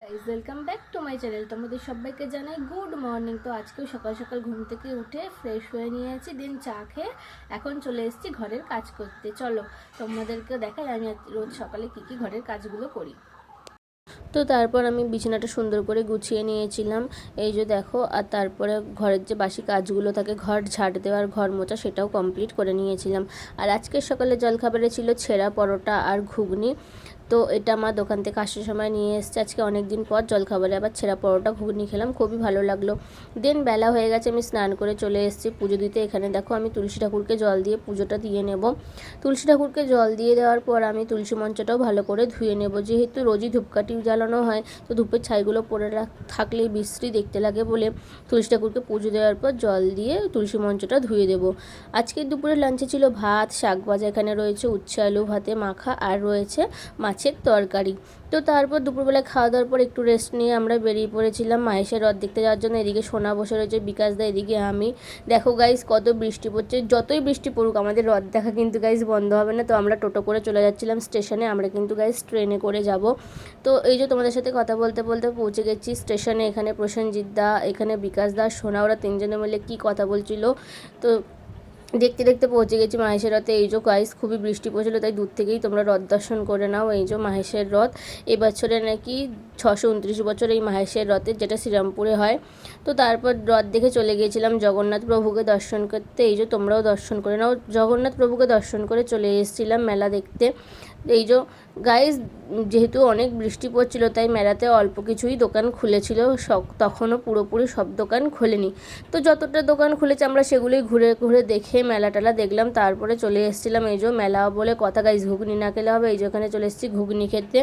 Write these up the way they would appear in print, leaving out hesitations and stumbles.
Guys welcome back to my channel. তোমাদের সবাইকে জানাই গুড মর্নিং। তো আজকেও সকাল সকাল ঘুম থেকে উঠে ফ্রেশ হয়ে নিয়েছি, দেন চা খেয়ে এখন চলে এসেছি ঘরের কাজ করতে। চলো তোমাদেরকে দেখাই আমি রোজ সকালে কী ঘরের কাজগুলো করি। তো তারপর আমি বিছানাটা সুন্দর করে গুছিয়ে নিয়েছিলাম, এই যে দেখো। আর তারপরে ঘরের যে বাসি কাজগুলো থাকে, ঘর ঝাড় দেওয়ার, ঘর মোছা, সেটাও কমপ্লিট করে নিয়েছিলাম। আর আজকের সকালে জলখাবারে ছিল ছেঁড়া পরোটা আর ঘুগনি। তো এটা আমার দোকান থেকে আসার সময় নিয়ে এসছে। আজকে অনেক দিন পর জলখাবারে আবার ছেঁড়া পরোটা ঘুগনি খেলাম, খুবই ভালো লাগলো। দেন বেলা হয়ে গেছে, আমি স্নান করে চলে এসেছি পুজো দিতে। এখানে দেখো আমি তুলসী ঠাকুরকে জল দিয়ে পুজোটা দিয়ে নেব। তুলসী ঠাকুরকে জল দিয়ে দেওয়ার পর আমি তুলসী মঞ্চটাও ভালো করে ধুয়ে নেব। যেহেতু রোজই ধূপকাঠি জ্বালানো হয়, তো ধূপের ছাইগুলো পড়ে থাকলেই বিশ্রী দেখতে লাগে বলে তুলসী ঠাকুরকে পুজো দেওয়ার পর জল দিয়ে তুলসী মঞ্চটা ধুয়ে দেব। আজকে দুপুরে লাঞ্চে ছিল ভাত, শাক ভাজা, এখানে রয়েছে উচ্ছে আলু ভাতে মাখা, আর রয়েছে মাছের তরকারি। তো তারপর দুপুরবেলা খাওয়া দাওয়ার পর একটু রেস্ট নিয়ে আমরা বেরিয়ে পড়েছিলাম মাহেশের রথ দেখতে যাওয়ার জন্য। এদিকে সোনা বসে রয়েছে, বিকাশদা, এদিকে আমি। দেখো গাইস কত বৃষ্টি পড়ছে। যতই বৃষ্টি পড়ুক আমাদের রথ দেখা কিন্তু গাইস বন্ধ হবে না। তো আমরা টোটো করে চলে যাচ্ছিলাম স্টেশনে, আমরা কিন্তু গাইস ট্রেনে করে যাব। তো এই যে তোমাদের সাথে কথা বলতে বলতে পৌঁছে গেছি স্টেশনে। এখানে প্রসেনজিৎ দা, এখানে বিকাশ দা, সোনা, ওরা তিনজনে মিলে কী কথা বলছিল। তো দেখতে দেখতে পৌঁছে গেছি মাহেশের রথে। এই যে গাইস খুবই বৃষ্টি পড়ছিল, তাই দূর থেকেই তোমরা রথ দর্শন করে নাও। এই যে মাহেশের রথ, এবছরে নাকি 629 বছর এই মাহেশের রথের, যেটা শ্রীরামপুরে হয়। তো তারপর রথ দেখে চলে গিয়েছিলাম জগন্নাথ প্রভুকে দর্শন করতে। এই যে তোমরাও দর্শন করে নাও। জগন্নাথ প্রভুকে দর্শন করে চলে এসেছিলাম মেলা দেখতে। এই যে গাইস, যেহেতু অনেক বৃষ্টি পড়ছিল তাই মেলাতে অল্প কিছুই দোকান খুলেছিল, তখনও পুরোপুরি সব দোকান খোলেনি। তো যতটা দোকান খুলেছে আমরা সেগুলোই ঘুরে ঘুরে দেখে মেলা টেলা দেখলাম, তারপরে চলে এসেছিলাম। এই যে মেলা বলে কথা গাইস, ঘুগনি না খেলে হবে। এই যে ওখানে চলে এসেছি ঘুগনি খেতে।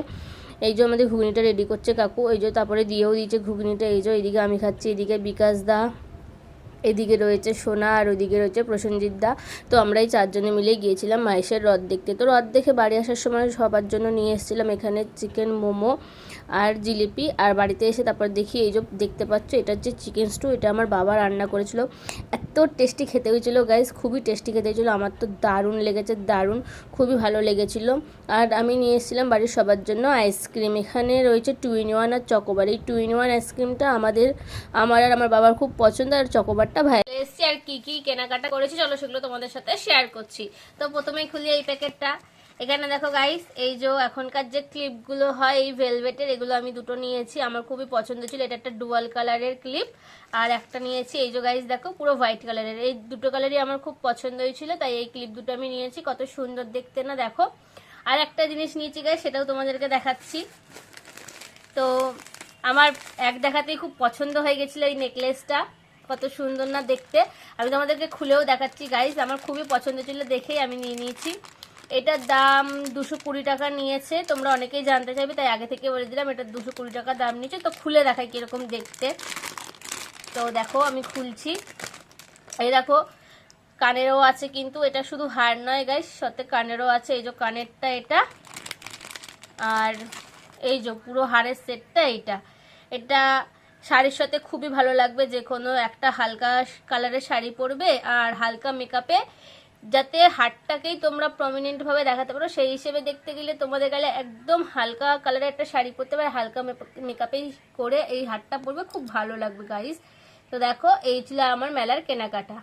এই যে আমাদের ঘুগনিটা রেডি করছে কাকু, এই যে তারপরে দিয়েও দিয়েছে ঘুগনিটা। এই যে এইদিকে আমি খাচ্ছি, এদিকে বিকাশ দা, এদিকে রয়েছে সোনা, আর ওইদিকে রয়েছে প্রসেনজিৎ দা। তো আমরা এই চারজনে মিলে গিয়েছিলাম মাহেশের রথ দেখতে। তো রথ দেখে বাড়ি আসার সময় সবার জন্য নিয়ে এসেছিলাম এখানে চিকেন মোমো আর জিলিপি। আর বাড়িতে এসে তারপর দেখি, এই যে দেখতে পাচ্ছ, এটা হচ্ছে চিকেন স্টু। এটা আমার বাবা রান্না করেছিল, এত টেস্টি খেতে হয়েছিল গাইস, খুবই টেস্টি খেতে হয়েছিলো। আমার তো দারুণ লেগেছে, দারুণ, খুবই ভালো লেগেছিলো। আর আমি নিয়ে এসেছিলাম বাড়ির সবার জন্য আইসক্রিম। এখানে রয়েছে 2-in-1 আর চকোবার। এই 2-in-1 আইসক্রিমটা আমার আর আমার বাবার খুব পছন্দ, আর চকোবারটা ভাই এসেছি। আর কি কি কেনাকাটা করেছি চলো সেগুলো তোমাদের সাথে শেয়ার করছি। তো প্রথমেই খুলি এই প্যাকেটটা। এখানে দেখো গাইস, এই যে এখনকার যে ক্লিপগুলো হয় এই ভেলভেটের, এগুলো আমি দুটো নিয়েছি, আমার খুবই পছন্দ ছিল। এটা একটা ডুয়াল কালারের ক্লিপ, আর একটা নিয়েছি এই যে গাইস দেখো পুরো হোয়াইট কালারের। এই দুটো কালারই আমার খুব পছন্দ হয়েছিল, তাই এই ক্লিপ দুটো আমি নিয়েছি। কত সুন্দর দেখতে না দেখো। আর একটা জিনিস নিয়েছি গাইস, সেটাও তোমাদেরকে দেখাচ্ছি। তো আমার এক দেখাতেই খুব পছন্দ হয়ে গেছিল এই নেকলেসটা, কত সুন্দর না দেখতে। আমি তোমাদেরকে খুলেও দেখাচ্ছি গাইস, আমার খুবই পছন্দ ছিল দেখেই আমি নিয়ে নিয়েছি। এটার দাম 220 টাকা নিয়েছে। তোমরা অনেকেই জানতে চাইবে তাই আগে থেকে বলে দিলাম, এটা 220 টাকা দাম নিয়েছে। তো খুলে দেখাই কিরকম দেখতে। তো দেখো আমি খুলছি, এই দেখো কানেরও আছে, কিন্তু এটা শুধু হার নয় গাইস, সাথে কানেরও আছে। এই যে কানেরটা এটা, আর এই যে পুরো হারের সেটটা এইটা। এটা শাড়ির সাথে খুবই ভালো লাগবে, যে কোনো একটা হালকা কালারের শাড়ি পরবে আর হালকা মেকআপে, যাতে হারটাকেই তোমরা প্রমিনেন্টভাবে দেখাতে পারো, সেই হিসেবে দেখতে গেলে তোমাদের গালে একদম হালকা কালারের একটা শাড়ি পরতে পারে, হালকা মেকআপেই করে এই হারটা পরবে, খুব ভালো লাগবে গাইস। তো দেখো এই ছিল আমার মেলার কেনাকাটা।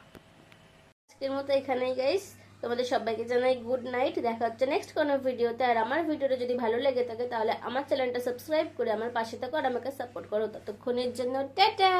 আজকের মতো এখানেই গাইস, তোমাদের সবাইকে জানাই গুড নাইট। দেখা হচ্ছে নেক্সট কোনো ভিডিওতে। আর আমার ভিডিওটা যদি ভালো লেগে থাকে তাহলে আমার চ্যানেলটা সাবস্ক্রাইব করে আমার পাশে থাকো আর আমাকে সাপোর্ট করো। ততক্ষণের জন্য টাটা।